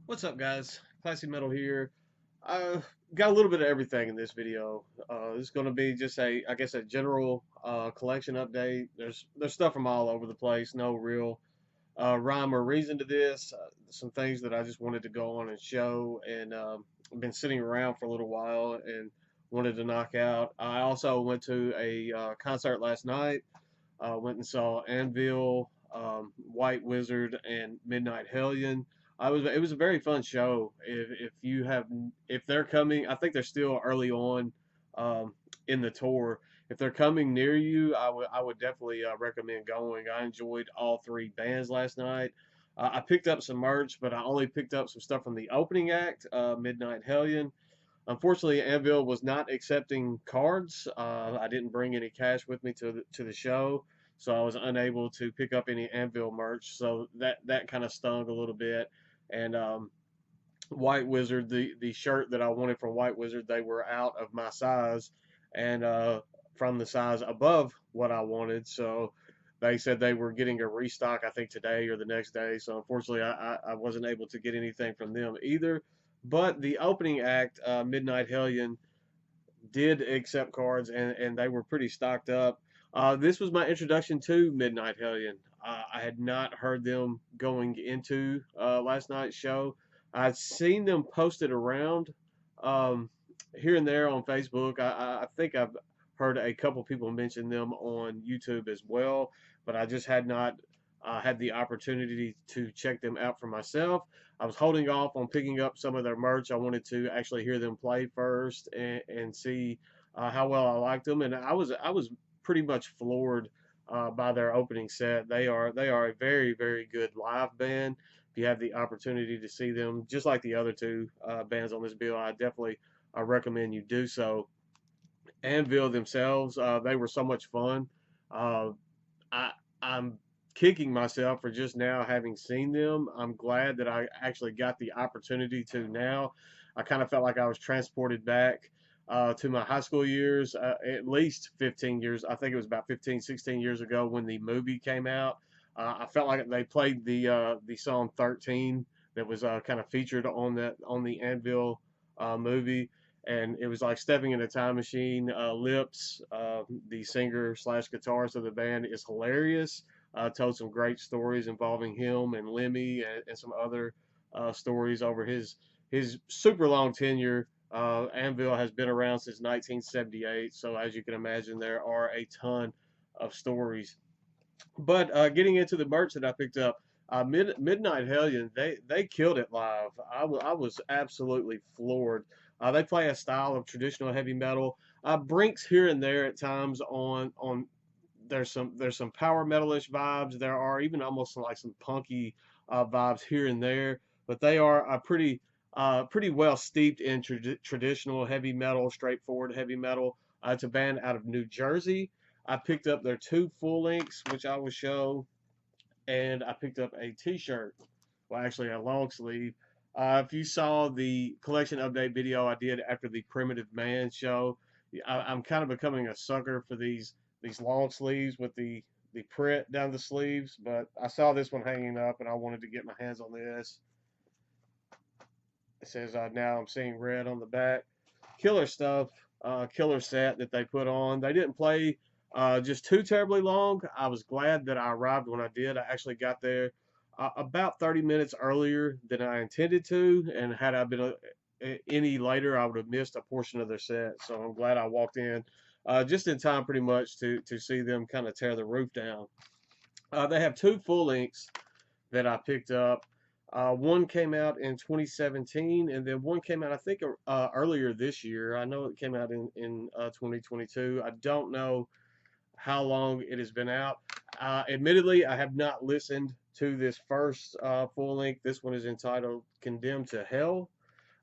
What's up, guys? Classy Metal here. I got a little bit of everything in this video. This is going to be just I guess, a general collection update. There's stuff from all over the place. No real rhyme or reason to this. Some things that I just wanted to go on and show, and I've been sitting around for a little while and wanted to knock out. I also went to a concert last night. Went and saw Anvil, White Wizard, and Midnite Hellion. It was a very fun show. If they're coming, I think they're still early on in the tour. If they're coming near you, I would definitely recommend going. I enjoyed all three bands last night. I picked up some merch, but I only picked up some stuff from the opening act, Midnite Hellion. Unfortunately, Anvil was not accepting cards. I didn't bring any cash with me to the show, so I was unable to pick up any Anvil merch. So that kind of stung a little bit. And White Wizard, the shirt that I wanted from White Wizard, they were out of my size, and from the size above what I wanted. So they said they were getting a restock, I think today or the next day. So unfortunately, I wasn't able to get anything from them either. But the opening act, Midnite Hellion, did accept cards, and they were pretty stocked up. This was my introduction to Midnite Hellion. I had not heard them going into last night's show. I'd seen them posted around um, here and there on Facebook. I think I've heard a couple people mention them on YouTube as well, but I just had not had the opportunity to check them out for myself. I was holding off on picking up some of their merch. I wanted to actually hear them play first and see how well I liked them, and I was pretty much floored by their opening set. They are a very good live band. If you have the opportunity to see them, just like the other two bands on this bill, I definitely recommend you do so. Anvil themselves, they were so much fun. Uh, I I'm kicking myself for just now having seen them. I'm glad that I actually got the opportunity to now. I kind of felt like I was transported back to my high school years, at least 15 years. I think it was about 15, 16 years ago when the movie came out. I felt like they played the song 13 that was kind of featured on the Anvil movie, and it was like stepping in a time machine. Lips, the singer slash guitarist of the band, is hilarious. Told some great stories involving him and Lemmy, and some other stories over his super long tenure. Anvil has been around since 1978, so as you can imagine, there are a ton of stories. But getting into the merch that I picked up, Midnite Hellion, they killed it live. I was absolutely floored. They play a style of traditional heavy metal. Brinks here and there at times on there's some power metalish vibes. There are even almost like some punky vibes here and there, but they are pretty well steeped in traditional heavy metal, straightforward heavy metal. It's a band out of New Jersey. I picked up their two full lengths, which I will show, and I picked up a T-shirt. Well, actually, a long sleeve. If you saw the collection update video I did after the Primitive Man show, I'm kind of becoming a sucker for these long sleeves with the print down the sleeves. But I saw this one hanging up, and I wanted to get my hands on this. It says, "Now I'm seeing red" on the back. Killer stuff. Killer set that they put on. They didn't play just too terribly long. I was glad that I arrived when I did. I actually got there about 30 minutes earlier than I intended to, and had I been any later, I would have missed a portion of their set. So I'm glad I walked in just in time, pretty much, to see them kind of tear the roof down. They have two full lengths that I picked up. One came out in 2017, and then one came out, I think, earlier this year. I know it came out in 2022. I don't know how long it has been out. Admittedly, I have not listened to this first full length. This one is entitled "Condemned to Hell."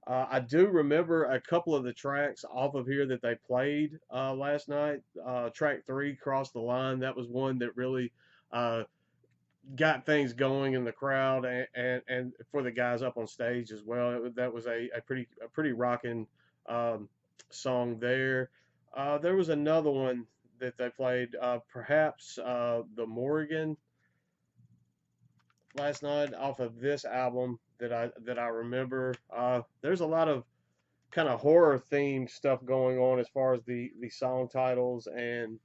I do remember a couple of the tracks off of here that they played last night. Track 3, "Cross the Line," that was one that really uh, got things going in the crowd, and for the guys up on stage as well. That was a pretty rocking song there. There was another one that they played, perhaps the Morgan. last night off of this album that I remember. There's a lot of kind of horror themed stuff going on as far as the song titles and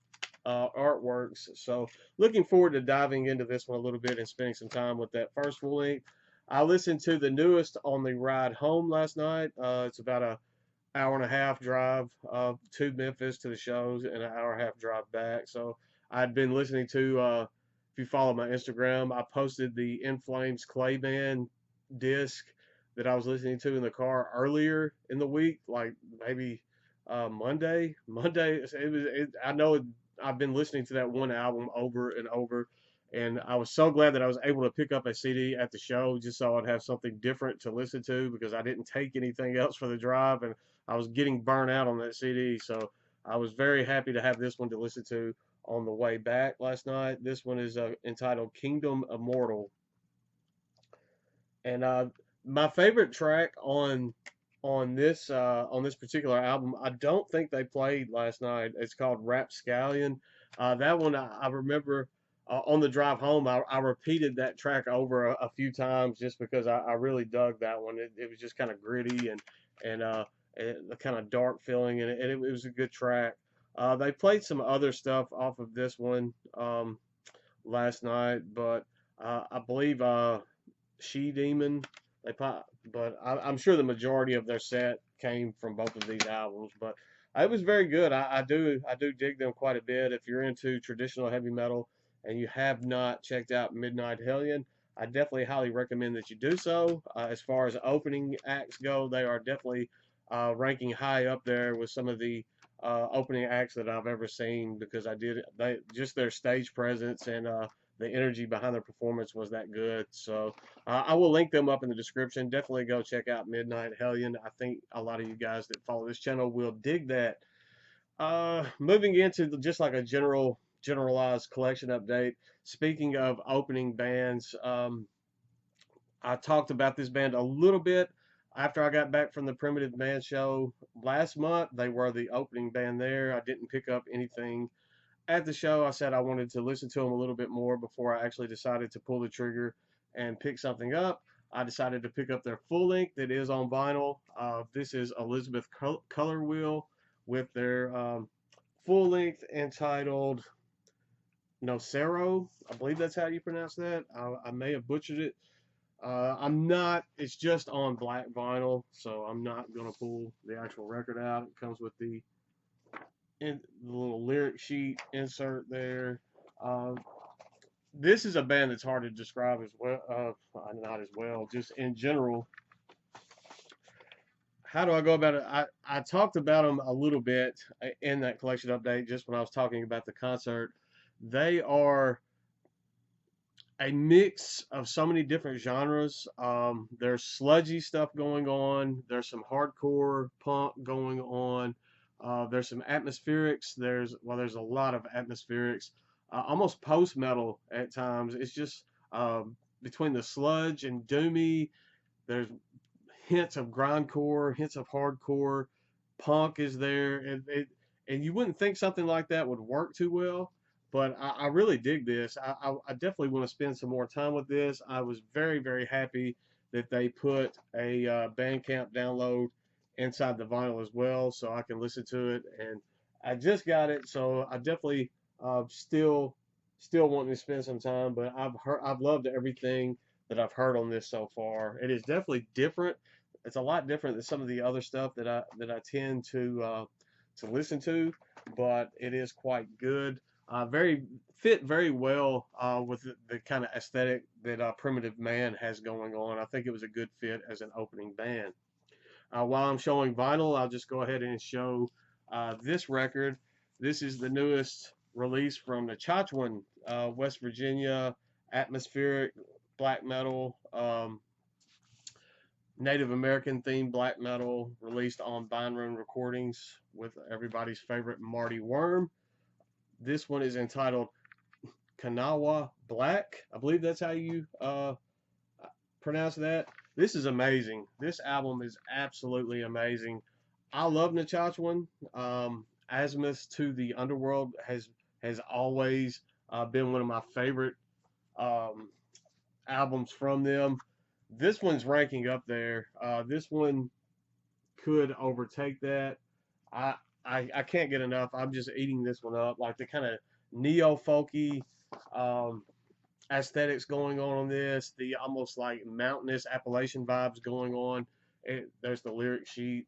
artworks. So looking forward to diving into this one a little bit and spending some time with that first full length. I listened to the newest on the ride home last night. It's about a hour and a half drive to Memphis to the shows and an hour and a half drive back. So I'd been listening to, if you follow my Instagram, I posted the In Flames Clay Band disc that I was listening to in the car earlier in the week, like maybe Monday. I know I've been listening to that one album over and over. And I was so glad that I was able to pick up a CD at the show just so I'd have something different to listen to because I didn't take anything else for the drive. And I was getting burnt out on that CD, so I was very happy to have this one to listen to on the way back last night. This one is entitled Kingdom Immortal, and my favorite track on this particular album, I don't think they played last night. It's called Rapscallion. That one I remember. On the drive home, I repeated that track over a few times just because I really dug that one. It was just kind of gritty and a kind of dark feeling, and it was a good track. They played some other stuff off of this one last night, but I believe She Demon but I'm sure the majority of their set came from both of these albums. But it was very good. I do dig them quite a bit. If you're into traditional heavy metal and you have not checked out Midnite Hellion, I definitely highly recommend that you do so. As far as opening acts go, they are definitely ranking high up there with some of the opening acts that I've ever seen because just their stage presence and the energy behind their performance was that good. So I will link them up in the description. Definitely go check out Midnite Hellion. I think a lot of you guys that follow this channel will dig that. Moving into just like a generalized collection update. Speaking of opening bands, I talked about this band a little bit after I got back from the Primitive Man show last month. They were the opening band there. I didn't pick up anything at the show. I said I wanted to listen to them a little bit more before I actually decided to pull the trigger and pick something up. I decided to pick up their full length that is on vinyl. This is Elizabeth Color Wheel with their full length entitled Nocero. I believe that's how you pronounce that. I may have butchered it. I'm not, it's just on black vinyl, so I'm not going to pull the actual record out. It comes with the little lyric sheet insert there. This is a band that's hard to describe as well, not as well, just in general. How do I go about it? I talked about them a little bit in that collection update just when I was talking about the concert. They are a mix of so many different genres. There's sludgy stuff going on. There's some hardcore punk going on. There's some atmospherics. There's a lot of atmospherics. Almost post metal at times. It's just between the sludge and doomy. There's hints of grindcore, hints of hardcore. Punk is there, and you wouldn't think something like that would work too well. But I really dig this. I definitely want to spend some more time with this. I was very, very happy that they put a Bandcamp download inside the vinyl as well, so I can listen to it. And I just got it, so I definitely still wanting to spend some time. But I've loved everything that I've heard on this so far. It is definitely different. It's a lot different than some of the other stuff that I tend to listen to, but it is quite good. Fit very well with the kind of aesthetic that Primitive Man has going on. I think it was a good fit as an opening band. While I'm showing vinyl, I'll just go ahead and show this record. This is the newest release from Nechochwen, West Virginia, atmospheric black metal, Native American themed black metal, released on Bindrune Recordings with everybody's favorite Marty Worm. This one is entitled Kanawha Black. I believe that's how you pronounce that. This is amazing. This album is absolutely amazing. I love Nechochwen. Azimuth to the Underworld has always been one of my favorite albums from them. This one's ranking up there. This one could overtake that. I, I can't get enough. I'm just eating this one up. Like the kind of neo folky um, aesthetics going on this. The almost like mountainous Appalachian vibes going on. There's the lyric sheet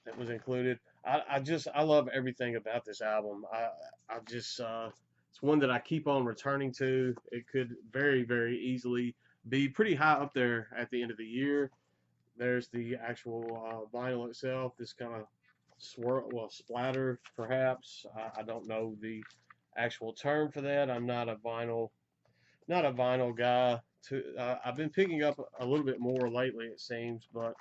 that was included. I love everything about this album. I just it's one that I keep on returning to. It could very easily be pretty high up there at the end of the year. There's the actual vinyl itself. This kind of splatter perhaps. I don't know the actual term for that. I'm not a vinyl guy. I've been picking up a little bit more lately, it seems, but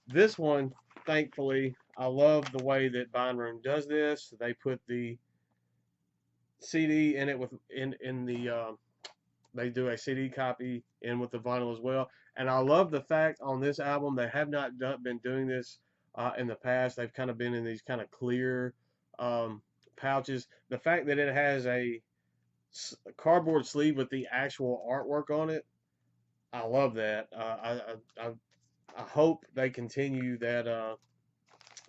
this one, thankfully, I love the way that Vine Room does this. They put the CD in it in the they do a CD copy in with the vinyl as well. And I love the fact on this album they have not been doing this in the past. They've kind of been in these kind of clear pouches. The fact that it has a cardboard sleeve with the actual artwork on it, I love that. I hope they continue that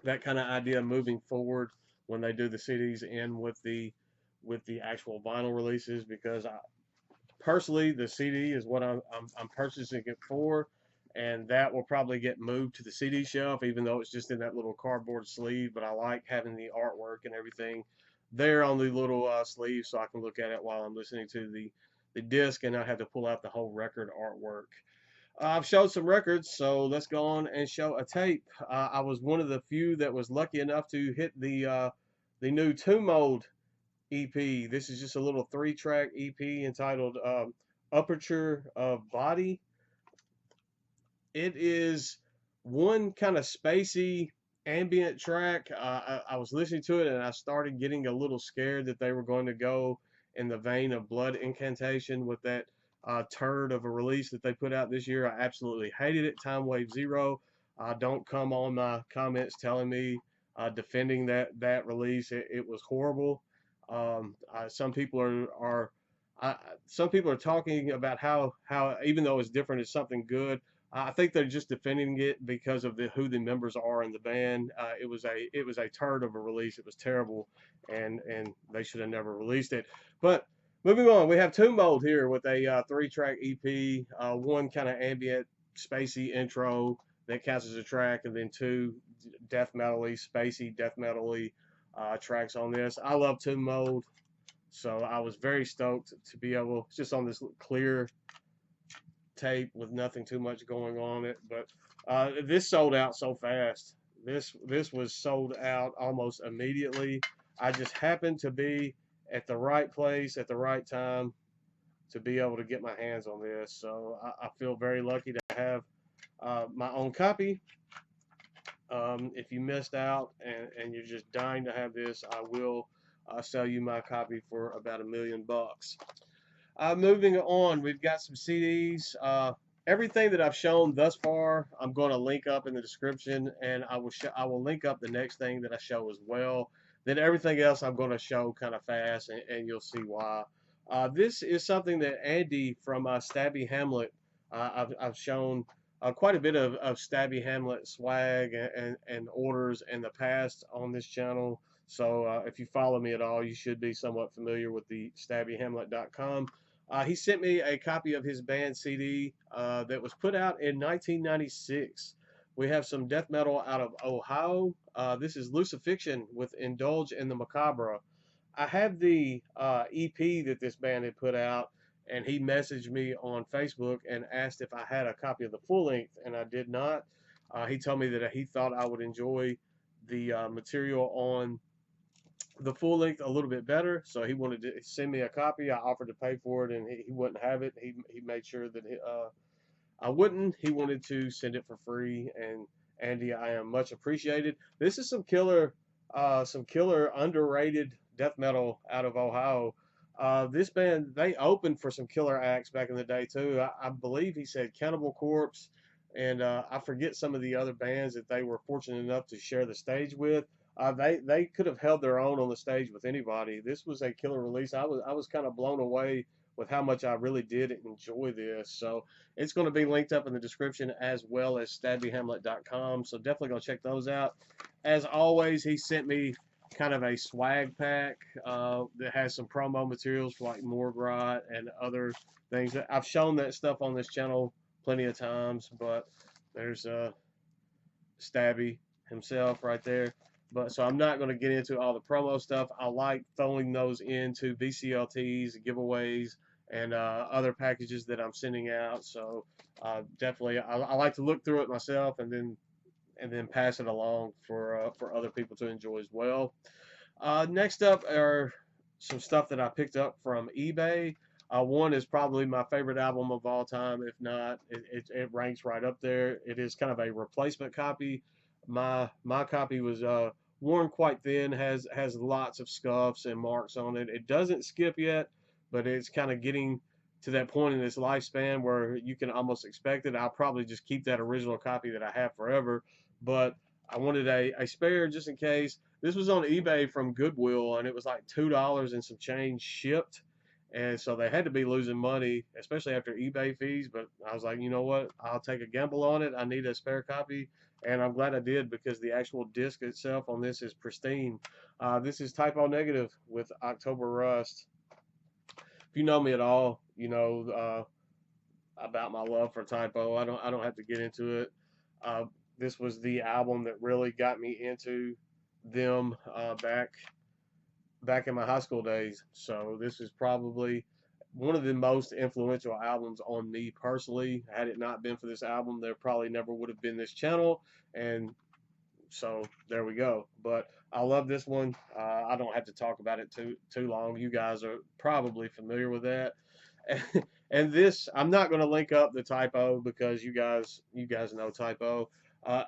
kind of idea moving forward when they do the CDs in with the actual vinyl releases, because personally the CD is what I'm purchasing it for, and that will probably get moved to the CD shelf even though it's just in that little cardboard sleeve. But I like having the artwork and everything there on the little sleeve so I can look at it while I'm listening to the disc and not have to pull out the whole record artwork. I've showed some records, so let's go on and show a tape. I was one of the few that was lucky enough to hit the new Tomb Mold EP. This is just a little 3-track EP entitled Aperture of Body. It is one kind of spacey ambient track. I was listening to it and I started getting a little scared that they were going to go in the vein of Blood Incantation with that turd of a release that they put out this year. I absolutely hated it. Time Wave Zero. Don't come on my comments telling me defending that release. It was horrible. Some people are talking about how even though it's different, it's something good. I think they're just defending it because of who the members are in the band. It was a turd of a release. It was terrible, and they should have never released it. But moving on, we have Tomb Mold here with a 3-track EP, one kind of ambient, spacey intro that counts as a track, and then 2 death metal-y, spacey death metal-y tracks on this. I love Tomb Mold, so I was very stoked to be able, just on this clear tape with nothing too much going on it. But this sold out so fast. This was sold out almost immediately. I just happened to be at the right place at the right time to be able to get my hands on this. So I feel very lucky to have my own copy. If you missed out and you're just dying to have this, I will sell you my copy for about $1 million. Moving on, we've got some CDs. Everything that I've shown thus far, I'm going to link up in the description, and I will link up the next thing that I show as well. Then everything else I'm going to show kind of fast, and you'll see why. This is something that Andy from Stabby Hamlet, I've shown quite a bit of Stabby Hamlet swag and orders in the past on this channel. So if you follow me at all, you should be somewhat familiar with the StabbyHamlet.com. He sent me a copy of his band CD that was put out in 1996. We have some death metal out of Ohio. This is Lucifixion with Indulge and the Macabre. I have the EP that this band had put out, and he messaged me on Facebook and asked if I had a copy of the full length, and I did not. He told me that he thought I would enjoy the material on the full length a little bit better, so he wanted to send me a copy. I offered to pay for it, and he wouldn't have it. He made sure that I wouldn't. He wanted to send it for free, and Andy, I am much appreciated. This is some killer underrated death metal out of Ohio. This band, they opened for some killer acts back in the day too. I believe he said Cannibal Corpse, and I forget some of the other bands that they were fortunate enough to share the stage with. They could have held their own on the stage with anybody. This was a killer release. I was kind of blown away with how much I really did enjoy this. So it's going to be linked up in the description, as well as stabbyhamlet.com. So definitely go check those out. As always, he sent me kind of a swag pack that has some promo materials for like Morgue and other things. I've shown that stuff on this channel plenty of times, but there's Stabby himself right there. But so I'm not going to get into all the promo stuff. I like throwing those into VCLTs, giveaways, and other packages that I'm sending out. So definitely, I like to look through it myself and then pass it along for other people to enjoy as well. Next up are some stuff that I picked up from eBay. One is probably my favorite album of all time. If not, it ranks right up there. It is kind of a replacement copy. My copy was worn quite thin, has lots of scuffs and marks on it. It doesn't skip yet, but it's kind of getting to that point in its lifespan where you can almost expect it. I'll probably just keep that original copy that I have forever, but I wanted a spare just in case. This was on eBay from Goodwill, and it was like $2 and some change shipped. And so they had to be losing money, especially after eBay fees. But I was like, you know what? I'll take a gamble on it. I need a spare copy. And I'm glad I did, because the actual disc itself on this is pristine. This is Typo Negative with October Rust. If you know me at all, you know about my love for Typo. I don't have to get into it. This was the album that really got me into them back in my high school days. So this is probably one of the most influential albums on me personally. Had it not been for this album, there probably never would have been this channel. And so there we go. But I love this one. I don't have to talk about it too long. You guys are probably familiar with that. And this, I'm not going to link up the Typo, because you guys know Typo.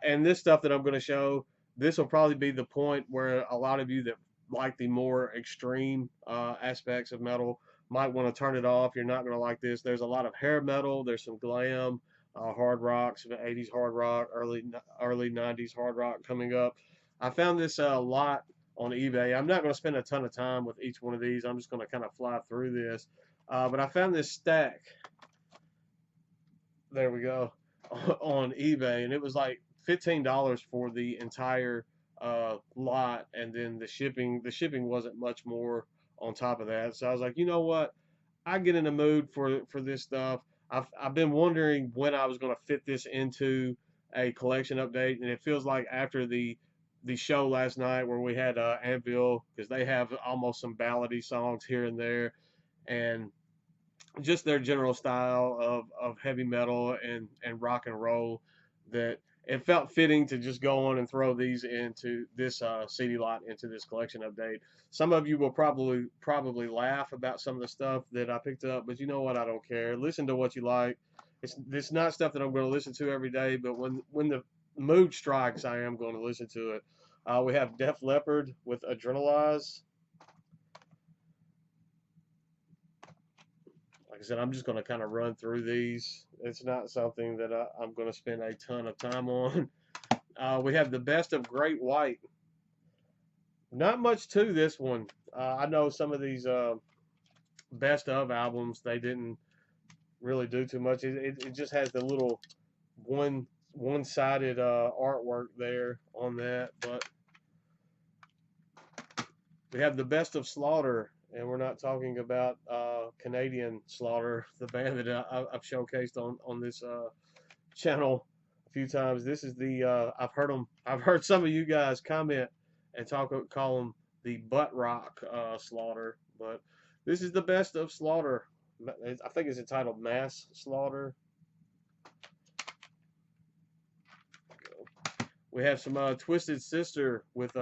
And this stuff that I'm going to show, this will probably be the point where a lot of you that like the more extreme aspects of metal might want to turn it off. You're not going to like this. There's a lot of hair metal. There's some glam, hard rock, some 80s hard rock, early 90s hard rock coming up. I found this a lot on eBay. I'm not going to spend a ton of time with each one of these. I'm just going to kind of fly through this. But I found this stack. There we go. On eBay, and it was like $15 for the entire lot, and then the shipping wasn't much more on top of that. So I was like, you know what? I get in the mood for this stuff. I've been wondering when I was going to fit this into a collection update, and it feels like after the show last night where we had Anvil, because they have almost some ballady songs here and there, and just their general style of heavy metal and rock and roll, that it felt fitting to just go on and throw these into this CD lot, into this collection update. Some of you will probably laugh about some of the stuff that I picked up, but you know what? I don't care. Listen to what you like. It's not stuff that I'm going to listen to every day, but when the mood strikes, I am going to listen to it. We have Def Leppard with Adrenalize. Like I said, I'm just going to kind of run through these. It's not something that I'm going to spend a ton of time on. We have The Best of Great White. Not much to this one. I know some of these best of albums, they didn't really do too much. It just has the little one-sided artwork there on that. But we have The Best of Slaughter. And we're not talking about Canadian Slaughter, the band that I've showcased on this channel a few times. This is the I've heard some of you guys comment and call them the butt rock Slaughter, but this is The Best of Slaughter. I think it's entitled Mass Slaughter. We have some Twisted Sister with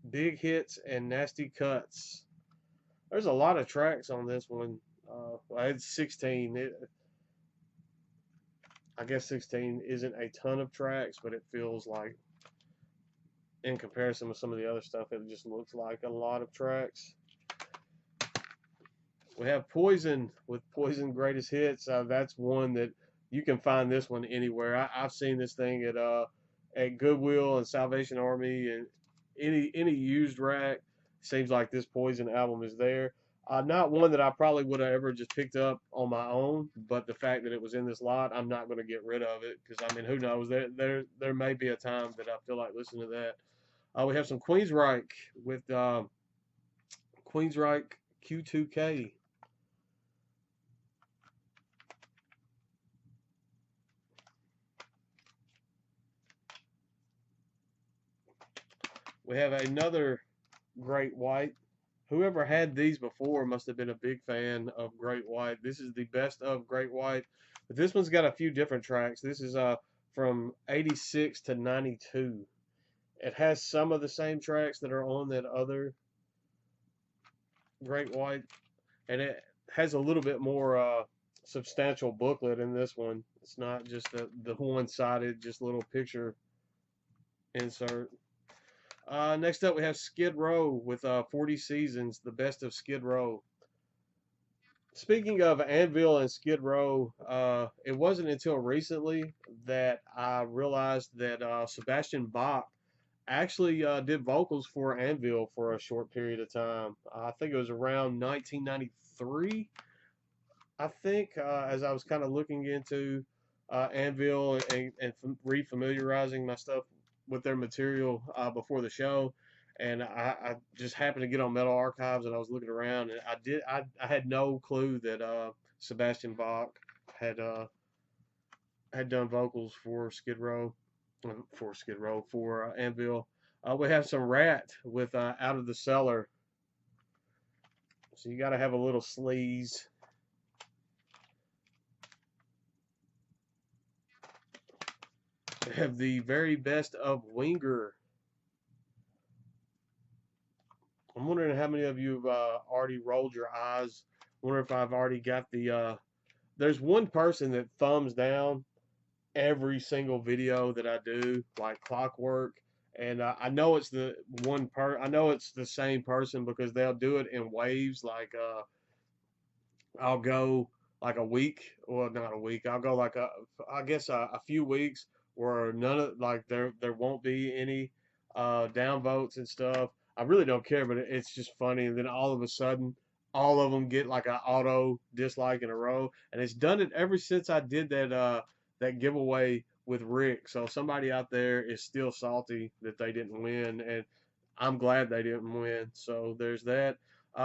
Big Hits and Nasty Cuts. There's a lot of tracks on this one. I had 16. I guess 16 isn't a ton of tracks, but it feels like, in comparison with some of the other stuff, it just looks like a lot of tracks. We have Poison with Poison Greatest Hits. That's one that you can find this one anywhere. I've seen this thing at Goodwill and Salvation Army and any used rack. Seems like this Poison album is there. Not one that I probably would have ever just picked up on my own, but the fact that it was in this lot, I'm not going to get rid of it because I mean, who knows? There may be a time that I feel like listening to that. We have some Queensryche with Queensryche Q2K. We have another Great White. Whoever had these before must have been a big fan of Great White. This is the best of Great White, but this one's got a few different tracks. This is from 86 to 92. It has some of the same tracks that are on that other Great White, and it has a little bit more substantial booklet in this one. It's not just the one-sided, just little picture insert. Next up, we have Skid Row with 40 Seasons, the best of Skid Row. Speaking of Anvil and Skid Row, it wasn't until recently that I realized that Sebastian Bach actually did vocals for Anvil for a short period of time. I think it was around 1993. I think as I was kind of looking into Anvil and refamiliarizing my stuff with their material before the show, and I just happened to get on Metal Archives and I was looking around and I had no clue that Sebastian Bach had had done vocals for Skid Row, for Anvil. We have some Rat with Out of the Cellar. So you got to have a little sleaze. We have the very best of Winger. I'm wondering how many of you have already rolled your eyes. I wonder if I've already got the. There's one person that thumbs down every single video that I do, like clockwork. And I know it's the I know it's the same person because they'll do it in waves. Like I'll go like a week, well not a week. I'll go like I guess a few weeks where none of like there won't be any downvotes and stuff. I really don't care, but it's just funny. And then all of a sudden, all of them get like an auto dislike in a row, and it's done it ever since I did that giveaway with Rick. So somebody out there is still salty that they didn't win, and I'm glad they didn't win. So there's that.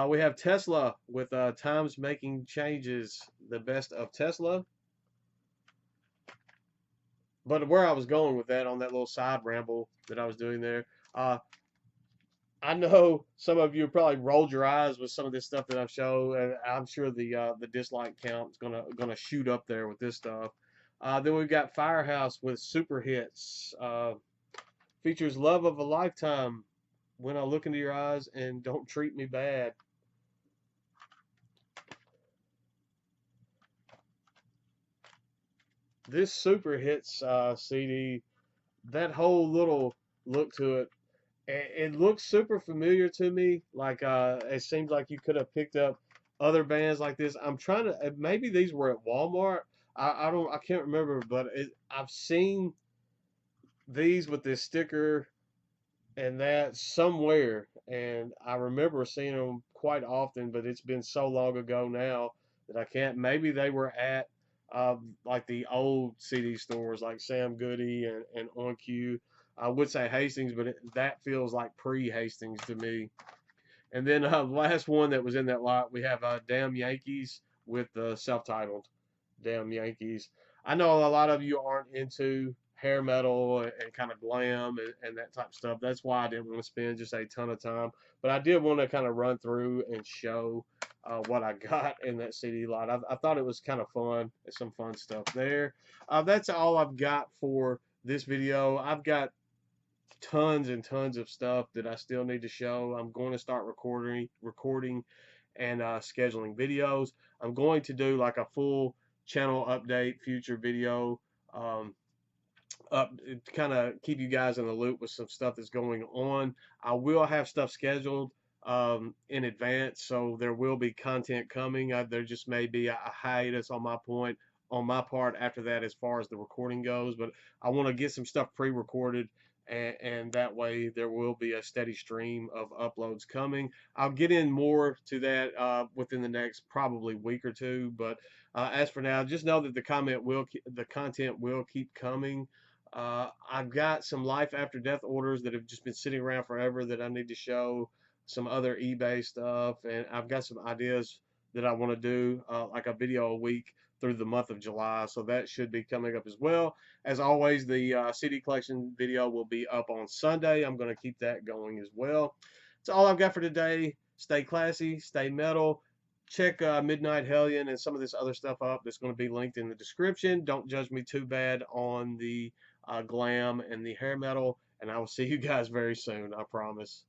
We have Tesla with Times Making Changes, the best of Tesla. But where I was going with that on that little side ramble that I was doing there, I know some of you probably rolled your eyes with some of this stuff that I've shown, and I'm sure the dislike count is gonna shoot up there with this stuff. Then we've got Firehouse with Super Hits. Features Love of a Lifetime, When I Look Into Your Eyes, and Don't Treat Me Bad. This Super Hits CD, that whole little look to it, it looks super familiar to me. Like it seems like you could have picked up other bands like this. I'm trying to maybe these were at Walmart. I can't remember, but I've seen these with this sticker and that somewhere, and I remember seeing them quite often, but it's been so long ago now that I can't. Maybe they were at like the old CD stores like Sam Goody and On Q. I would say Hastings, but that feels like pre-Hastings to me. And then the last one that was in that lot, we have Damn Yankees with the self-titled Damn Yankees. I know a lot of you aren't into hair metal and kind of glam and that type of stuff. That's why I didn't want to spend just a ton of time. But I did want to kind of run through and show what I got in that CD lot. I thought it was kind of fun. There's some fun stuff there. That's all I've got for this video. I've got tons and tons of stuff that I still need to show. I'm going to start recording and scheduling videos. I'm going to do like a full channel update future video up to kind of keep you guys in the loop with some stuff that's going on. I will have stuff scheduled in advance, so there will be content coming. There just may be a hiatus on my part after that as far as the recording goes, but I want to get some stuff pre-recorded and that way there will be a steady stream of uploads coming. I'll get in more to that within the next probably week or two, but as for now, just know that the content will keep coming. I've got some life after death orders that have just been sitting around forever that I need to show, some other eBay stuff, and I've got some ideas that I want to do, like a video a week through the month of July, so that should be coming up as well. As always, the CD collection video will be up on Sunday. I'm going to keep that going as well. That's all I've got for today. Stay classy, stay metal. Check Midnite Hellion and some of this other stuff up that's going to be linked in the description. Don't judge me too bad on the Glam and the hair metal, and I will see you guys very soon, I promise.